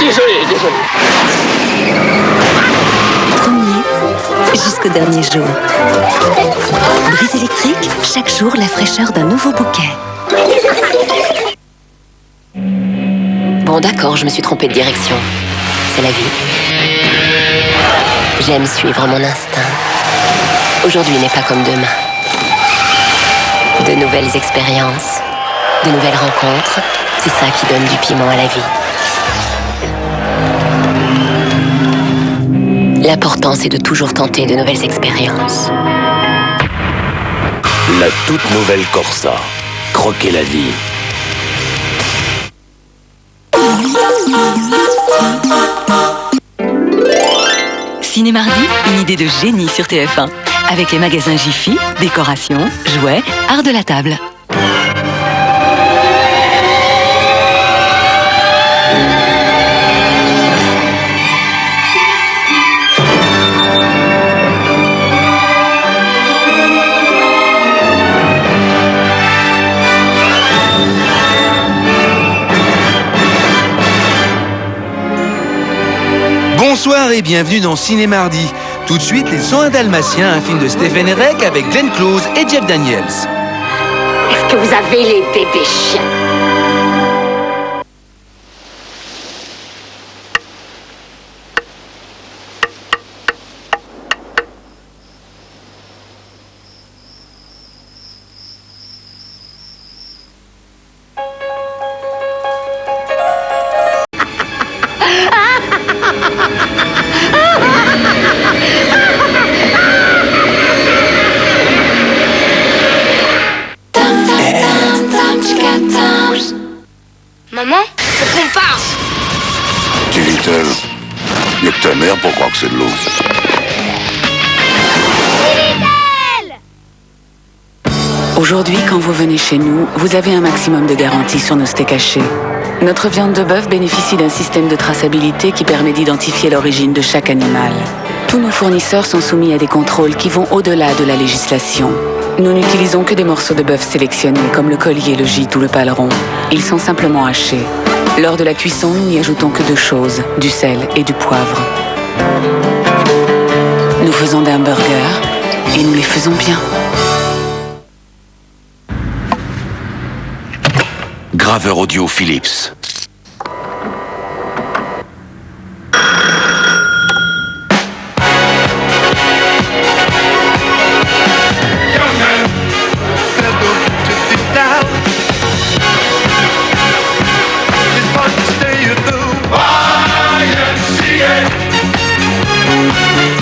Désolé. Premier jusqu'au dernier jour. Brise électrique, chaque jour la fraîcheur d'un nouveau bouquet. Bon d'accord, je me suis trompée de direction. C'est la vie. J'aime suivre mon instinct. Aujourd'hui n'est pas comme demain. De nouvelles expériences, de nouvelles rencontres, c'est ça qui donne du piment à la vie. L'important, c'est de toujours tenter de nouvelles expériences. La toute nouvelle Corsa. Croquez la vie. Ciné Mardi, une idée de génie sur TF1. Avec les magasins Jiffy, décoration, jouets, art de la table. Bonsoir et bienvenue dans Ciné Mardi. Tout de suite, Les 101 Dalmatiens, un film de Stephen Herek avec Glenn Close et Jeff Daniels. Est-ce que vous avez les bébés chiens? Maman, faut qu'on parte. Petit Little, y'a que ta mère pour croire que c'est de l'eau. Aujourd'hui, quand vous venez chez nous, vous avez un maximum de garantie sur nos steaks hachés. Notre viande de bœuf bénéficie d'un système de traçabilité qui permet d'identifier l'origine de chaque animal. Tous nos fournisseurs sont soumis à des contrôles qui vont au-delà de la législation. Nous n'utilisons que des morceaux de bœuf sélectionnés, comme le collier, le gîte ou le paleron. Ils sont simplement hachés. Lors de la cuisson, nous n'y ajoutons que deux choses, du sel et du poivre. Nous faisons d'un burger et nous les faisons bien. Graveur audio Philips.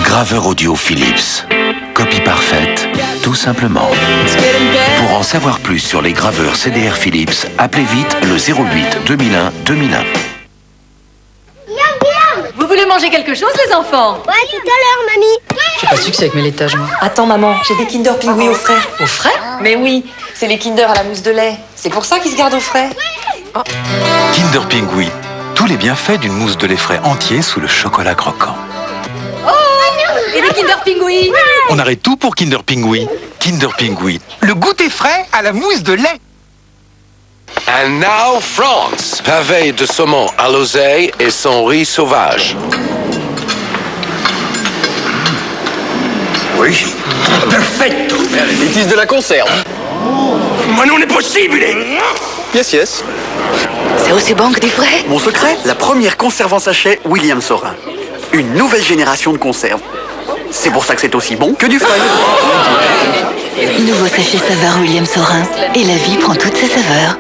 Graveur audio Philips. Copie parfaite, tout simplement. Pour en savoir plus sur les graveurs CDR Philips, appelez vite le 08 2001 2001. Vous voulez manger quelque chose, les enfants? Ouais, tout à l'heure, mamie. J'ai pas su que c'est avec mes laitages, moi. Attends, maman, j'ai des Kinder Pingui au frais. Au frais? Mais oui, c'est les Kinder à la mousse de lait. C'est pour ça qu'ils se gardent au frais. Oh. Kinder Pingui. Tous les bienfaits d'une mousse de lait frais entier sous le chocolat croquant. Et les Kinder Pingui? On arrête tout pour Kinder Pingui. Kinder Pingui. Le goûter frais à la mousse de lait. And now France. Pavé de saumon à l'oseille et son riz sauvage. Oui. Perfetto. Ils de la conserve. Ma non è possibile. Yes. C'est aussi bon que du frais. Mon secret, la première conserve en sachet William Saurin. Une nouvelle génération de conserves. C'est pour ça que c'est aussi bon que du frais. Nouveau sachet saveur William Saurin. Et la vie prend toutes ses saveurs.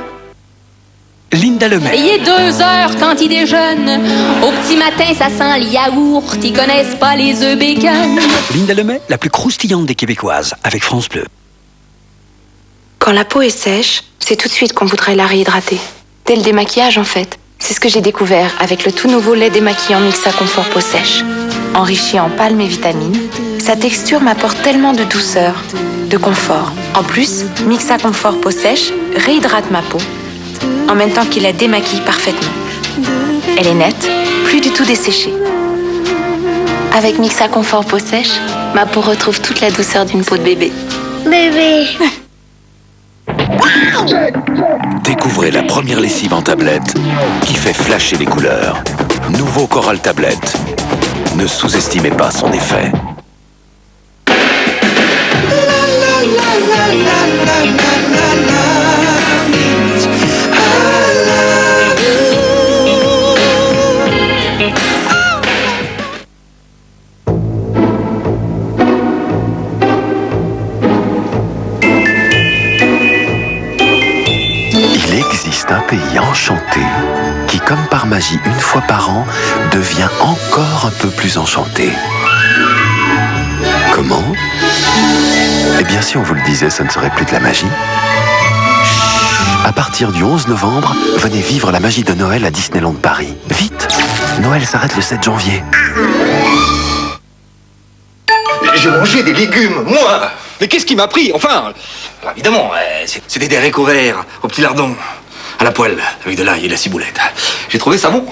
Linda Lemay. Il est 2 heures quand ils déjeunent. Au petit matin, ça sent le yaourt. Ils connaissent pas les œufs bacon. Linda Lemay, la plus croustillante des Québécoises, avec France Bleu. Quand la peau est sèche, c'est tout de suite qu'on voudrait la réhydrater. Dès le démaquillage, en fait. C'est ce que j'ai découvert avec le tout nouveau lait démaquillant Mixa Confort Peau Sèche. Enrichi en palmes et vitamines, sa texture m'apporte tellement de douceur, de confort. En plus, Mixa Confort Peau Sèche réhydrate ma peau, en même temps qu'il la démaquille parfaitement. Elle est nette, plus du tout desséchée. Avec Mixa Confort Peau Sèche, ma peau retrouve toute la douceur d'une peau de bébé. Bébé. Découvrez la première lessive en tablette qui fait flasher les couleurs. Nouveau Coral Tablette. Ne sous-estimez pas son effet. Il existe un pays enchanté qui, comme par magie, une fois par an, devient encore un peu plus enchanté. Comment? Eh bien, si on vous le disait, ce ne serait plus de la magie. À partir du 11 novembre, venez vivre la magie de Noël à Disneyland Paris. Vite! Noël s'arrête le 7 janvier. J'ai mangé des légumes, moi. Mais qu'est-ce qui m'a pris? Enfin, évidemment, c'est des haricots verts au petit lardon, à la poêle, avec de l'ail et de la ciboulette. J'ai trouvé ça bon.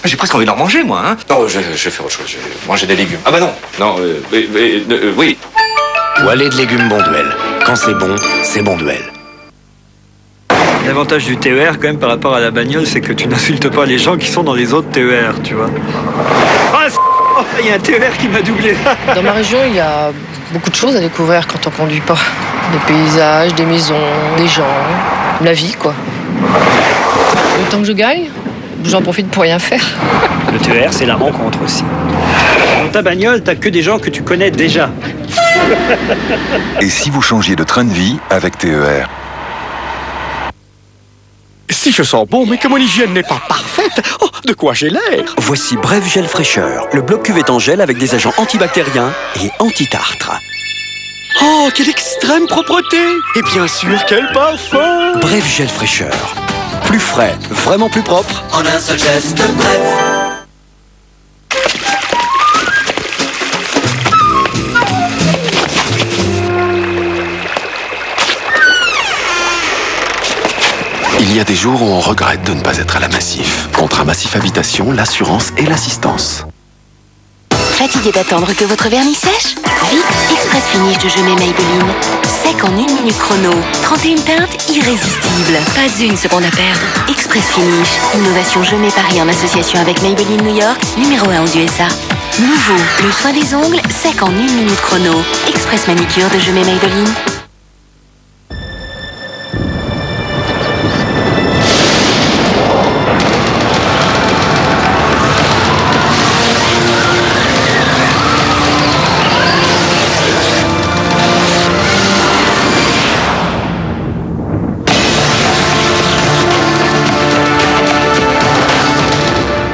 J'ai presque envie de leur manger, moi. Hein. Non, je vais faire autre chose. Je vais manger des légumes. Ah bah non. Non, oui. Poêlée de légumes Bonduelle. Quand c'est Bonduelle. L'avantage du TER, quand même, par rapport à la bagnole, c'est que tu n'insultes pas les gens qui sont dans les autres TER, tu vois. Ah, il y a un TER qui m'a doublé. Dans ma région, il y a beaucoup de choses à découvrir quand on conduit pas. Des paysages, des maisons, des gens, la vie, quoi. Le temps que je gagne, j'en profite pour rien faire. Le TER, c'est la rencontre aussi. Dans ta bagnole, t'as que des gens que tu connais déjà. Et si vous changiez de train de vie avec TER? Si je sens bon, mais que mon hygiène n'est pas parfaite, oh, de quoi j'ai l'air? Voici Bref Gel Fraîcheur, le bloc cuvette en gel avec des agents antibactériens et anti-tartre. Oh, quelle extrême propreté! Et bien sûr, quel parfum! Bref Gel Fraîcheur. Plus frais, vraiment plus propre. En un seul geste, bref. Il y a des jours où on regrette de ne pas être à la Massif. Contrat Massif Habitation, l'assurance et l'assistance. Fatigué d'attendre que votre vernis sèche? Vite, Express Finish de Jeumet Maybelline. Sec en 1 minute chrono. 31 teintes irrésistibles. Pas une seconde à perdre. Express Finish. Innovation Jeumet Paris en association avec Maybelline New York, numéro 1 aux USA. Nouveau, le soin des ongles, sec en 1 minute chrono. Express Manicure de Jeumet Maybelline.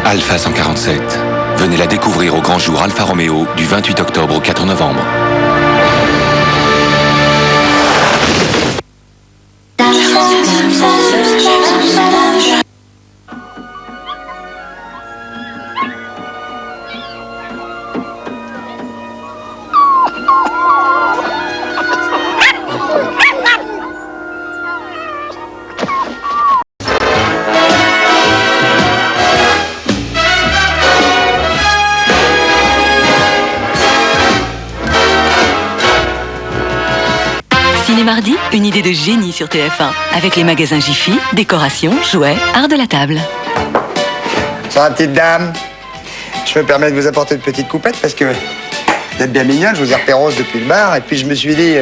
Alpha 147. Venez la découvrir au grand jour Alfa Romeo du 28 octobre au 4 novembre. Mardi, une idée de génie sur TF1. Avec les magasins Jiffy, décoration, jouets, art de la table. Ça va, petite dame? Je me permets de vous apporter une petite coupette parce que vous êtes bien mignonne, je vous ai repéré rose depuis le bar. Et puis je me suis dit,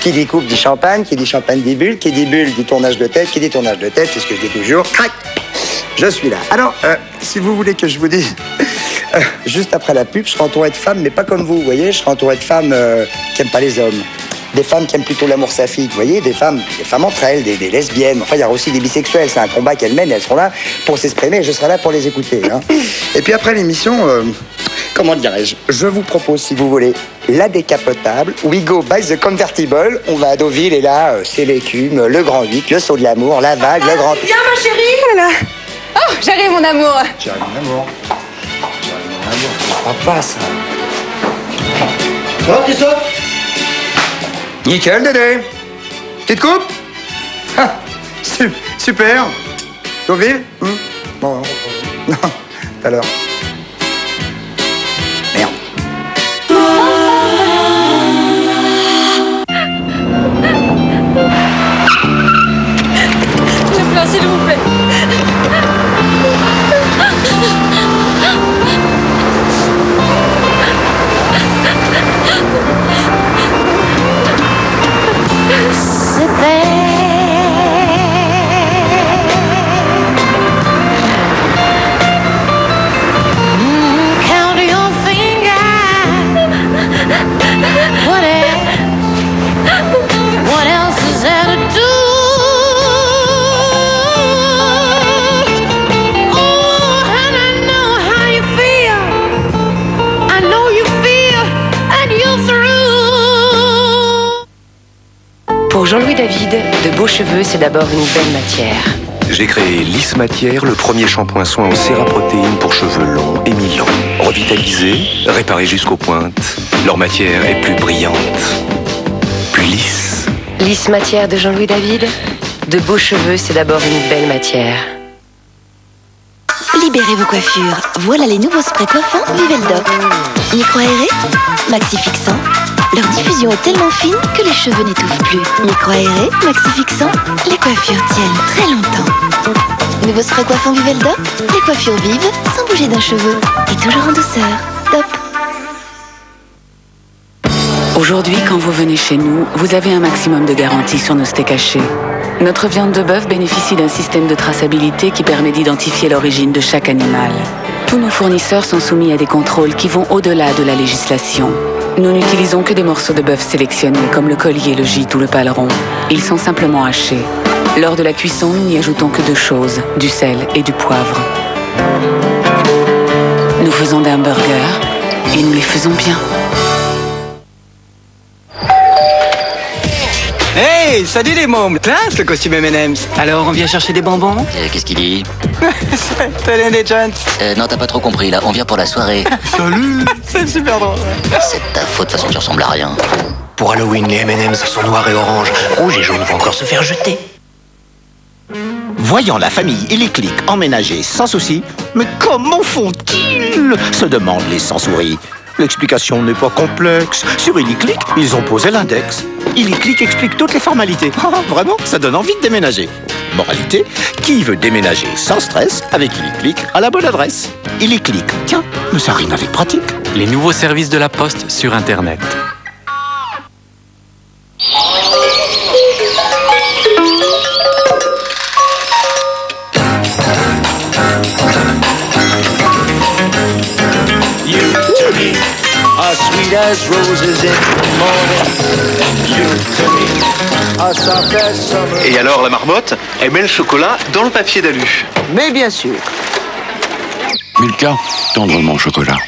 qui dit coupe dit champagne, qui dit champagne dit bulle, qui dit bulle dit tournage de tête, qui dit tournage de tête, c'est ce que je dis toujours. Crac! Je suis là. Alors, si vous voulez que je vous dise, juste après la pub, je serai entouré de femmes, mais pas comme vous voyez, je serai entouré de femmes qui n'aiment pas les hommes. Des femmes qui aiment plutôt l'amour saphique, vous voyez, des femmes entre elles, des lesbiennes. Enfin, il y a aussi des bisexuels, c'est un combat qu'elles mènent et elles seront là pour s'exprimer et je serai là pour les écouter. Hein. Et puis après l'émission, comment dirais-je, je vous propose, si vous voulez, la décapotable. We go by the convertible. On va à Deauville et là, c'est l'écume, le grand 8, le saut de l'amour, la vague, le grand... Viens, ma chérie! Voilà. Oh, j'arrive, mon amour. J'arrive, mon amour. J'arrive, mon amour. Tu ne crois pas, ça. Ça va, Christophe? Nickel, Dédé. Petite coupe? Ah, super. Deauville? Bon, non, tout à l'heure. Merde. Le plan, s'il vous plaît. cheveux, c'est d'abord une belle matière. J'ai créé Lisse Matière, le premier shampoing soin au séraprotéine pour cheveux longs et mi-longs. Revitalisé, réparé jusqu'aux pointes, leur matière est plus brillante, plus lisse. Lisse Matière de Jean-Louis David. De beaux cheveux, c'est d'abord une belle matière. Libérez vos coiffures. Voilà les nouveaux sprays coiffants Viveldoc. Micro-aérés, maxi-fixants. Leur diffusion est tellement fine que les cheveux n'étouffent plus. Micro-aérés, maxi-fixants, les coiffures tiennent très longtemps. Nouveau spray coiffant Viveldoc, les coiffures vives sans bouger d'un cheveu. Et toujours en douceur. Top. Aujourd'hui, quand vous venez chez nous, vous avez un maximum de garantie sur nos steaks hachés. Notre viande de bœuf bénéficie d'un système de traçabilité qui permet d'identifier l'origine de chaque animal. Tous nos fournisseurs sont soumis à des contrôles qui vont au-delà de la législation. Nous n'utilisons que des morceaux de bœuf sélectionnés, comme le collier, le gîte ou le paleron. Ils sont simplement hachés. Lors de la cuisson, nous n'y ajoutons que deux choses, du sel et du poivre. Nous faisons des hamburgers et nous les faisons bien. Hey, salut les mômes. Classe le costume M&M's. Alors, on vient chercher des bonbons? Qu'est-ce qu'il dit? Salut les gents. Non, t'as pas trop compris, là. On vient pour la soirée. Salut. C'est super drôle. C'est ta faute, de toute façon, tu ressembles à rien. Pour Halloween, les M&M's sont noirs et orange. Rouge et jaune vont encore se faire jeter. Voyant la famille Illiclick emménager sans souci, mais comment font-ils? Se demandent les sans-souris. L'explication n'est pas complexe. Sur Illiclick, ils ont posé l'index. Illiclick explique toutes les formalités. Vraiment, ça donne envie de déménager. Moralité, qui veut déménager sans stress avec Illiclick à la bonne adresse? Illiclick, tiens, mais ça rime avec pratique. Les nouveaux services de la Poste sur Internet. As sweet as roses in the morning. You to me, as soft as summer. Et alors, la marmotte, elle met le chocolat dans le papier d'alu. Mais bien sûr. Milka, tendrement chocolat.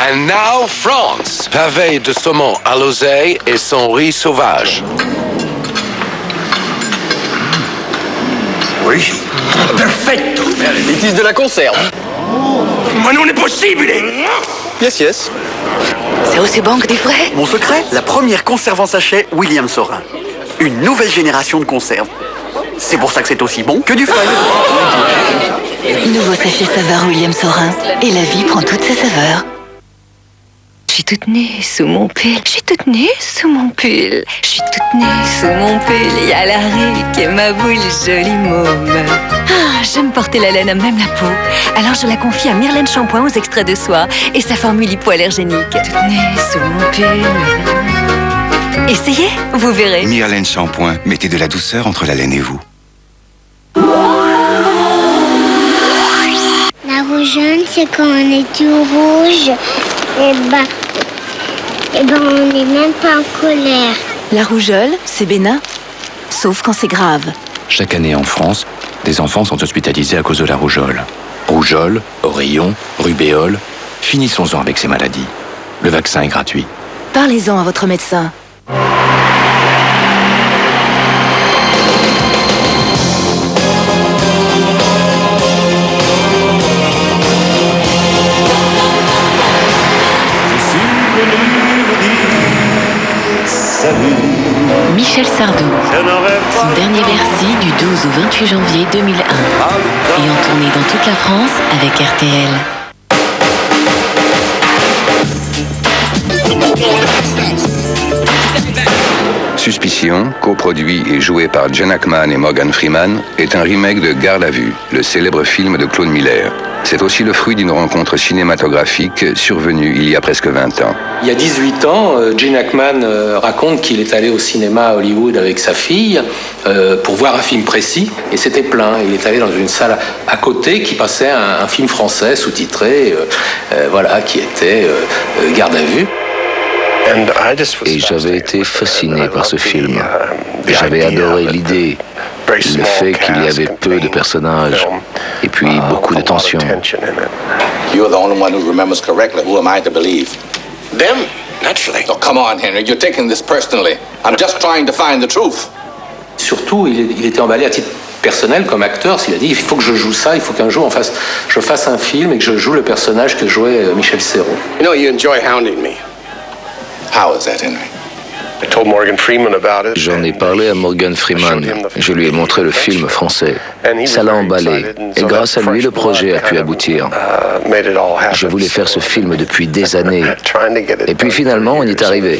And now France, pavé de saumon à l'oseille et son riz sauvage. Oui, perfetto. It is de la conserve. Mais non, n'est possible. Yes, yes. C'est aussi bon que du vrai. Mon secret, la première conserve en sachet William Sorin. Une nouvelle génération de conserves. C'est pour ça que c'est aussi bon que du fun. Nouveau sachet saveur William Sorin. Et la vie prend toutes ses saveurs. Je suis toute nue sous mon pull. Je suis toute nue sous mon pull. Je suis toute nue sous mon pull. Il y a la rique et ma boule, jolie môme. Ah, j'aime porter la laine à même la peau. Alors je la confie à Myrlène Shampoing aux extraits de soie et sa formule hypoallergénique. Toute nue sous mon pull. Essayez, vous verrez. Myrlène Shampoing, mettez de la douceur entre la laine et vous. La rougeole, c'est quand on est tout rouge. Et on n'est même pas en colère. La rougeole, c'est bénin. Sauf quand c'est grave. Chaque année en France, des enfants sont hospitalisés à cause de la rougeole. Rougeole, oreillon, rubéole, finissons-en avec ces maladies. Le vaccin est gratuit. Parlez-en à votre médecin. Michel Sardou, son dernier Bercy du 12 au 28 janvier 2001, ayant tourné dans toute la France avec RTL. Suspicion, coproduit et joué par Gene Hackman et Morgan Freeman, est un remake de Garde à vue, le célèbre film de Claude Miller. C'est aussi le fruit d'une rencontre cinématographique survenue il y a presque 20 ans. Il y a 18 ans, Gene Hackman raconte qu'il est allé au cinéma à Hollywood avec sa fille pour voir un film précis, et c'était plein. Il est allé dans une salle à côté qui passait un film français sous-titré, qui était Garde à vue. Et j'avais été fasciné par ce film. J'avais adoré l'idée, le fait qu'il y avait peu de personnages et puis beaucoup de tension. You're the only one who remembers correctly. Who am I to believe? Them? Naturally. Oh, come on, Henry. You're taking this personally. I'm just trying to find the truth. Surtout, il était emballé à titre personnel comme acteur. Il a dit, il faut que je joue ça, il faut qu'un jour je fasse un film et que je joue le personnage que jouait Michel Serrault. You know, you enjoy hounding me. How is that, Henry? I told Morgan Freeman about it. J'en ai parlé à Morgan Freeman. Je lui ai montré le film français. Ça l'a emballé. Et grâce à lui, le projet a pu aboutir. Je voulais faire ce film depuis des années. Et puis finalement, on y est arrivé.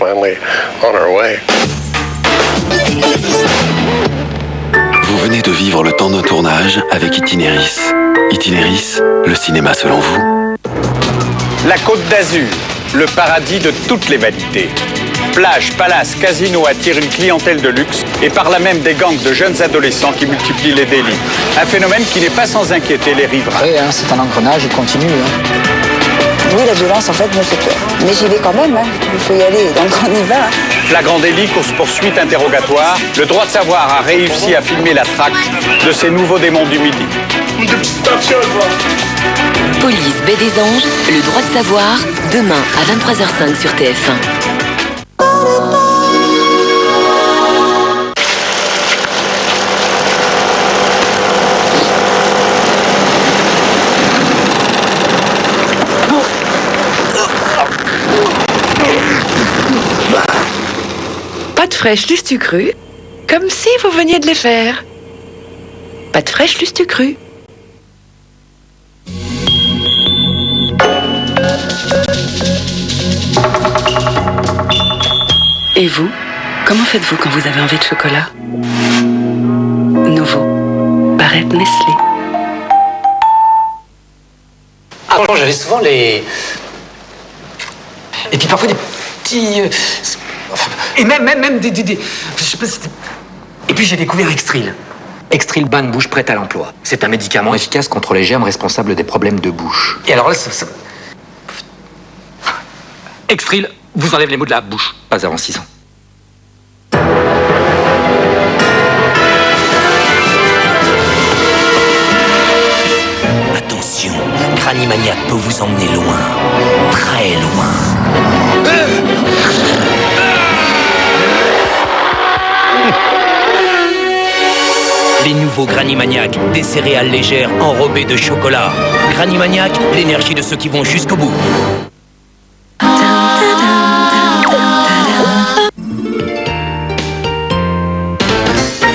Vous venez de vivre le temps d'un tournage avec Itinéris. Itinéris, le cinéma selon vous. La Côte d'Azur, le paradis de toutes les vanités. Plage, palace, casino attirent une clientèle de luxe et par là même des gangs de jeunes adolescents qui multiplient les délits. Un phénomène qui n'est pas sans inquiéter les riverains. Oui, c'est un engrenage continu. Oui, la violence en fait me fait peur. Mais j'y vais quand même, il faut y aller, donc on y va. Flagrant délit, course-poursuite, interrogatoire, le droit de savoir a réussi à filmer la traque de ces nouveaux démons du Midi. Police Baie des Anges, le droit de savoir, demain à 23h05 sur TF1. Pâtes fraîches lustu cru, comme si vous veniez de les faire. Pâtes fraîches lustu cru. Et vous, comment faites-vous quand vous avez envie de chocolat? Nouveau, barrette Nestlé. Avant, j'avais souvent les... Et puis parfois des petits... Et même des... Je sais pas, c'était... Et puis j'ai découvert Extril. Extril bain de bouche prêt à l'emploi. C'est un médicament efficace contre les germes responsables des problèmes de bouche. Et alors là, Extril vous enlève les maux de la bouche. Pas avant 6 ans. Attention, Granimaniac peut vous emmener loin. Très loin. Les nouveaux Granimaniac, des céréales légères enrobées de chocolat. Granimaniac, l'énergie de ceux qui vont jusqu'au bout.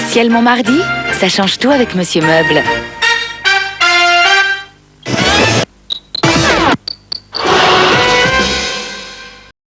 Ciel Montmardi, ça change tout avec Monsieur Meuble.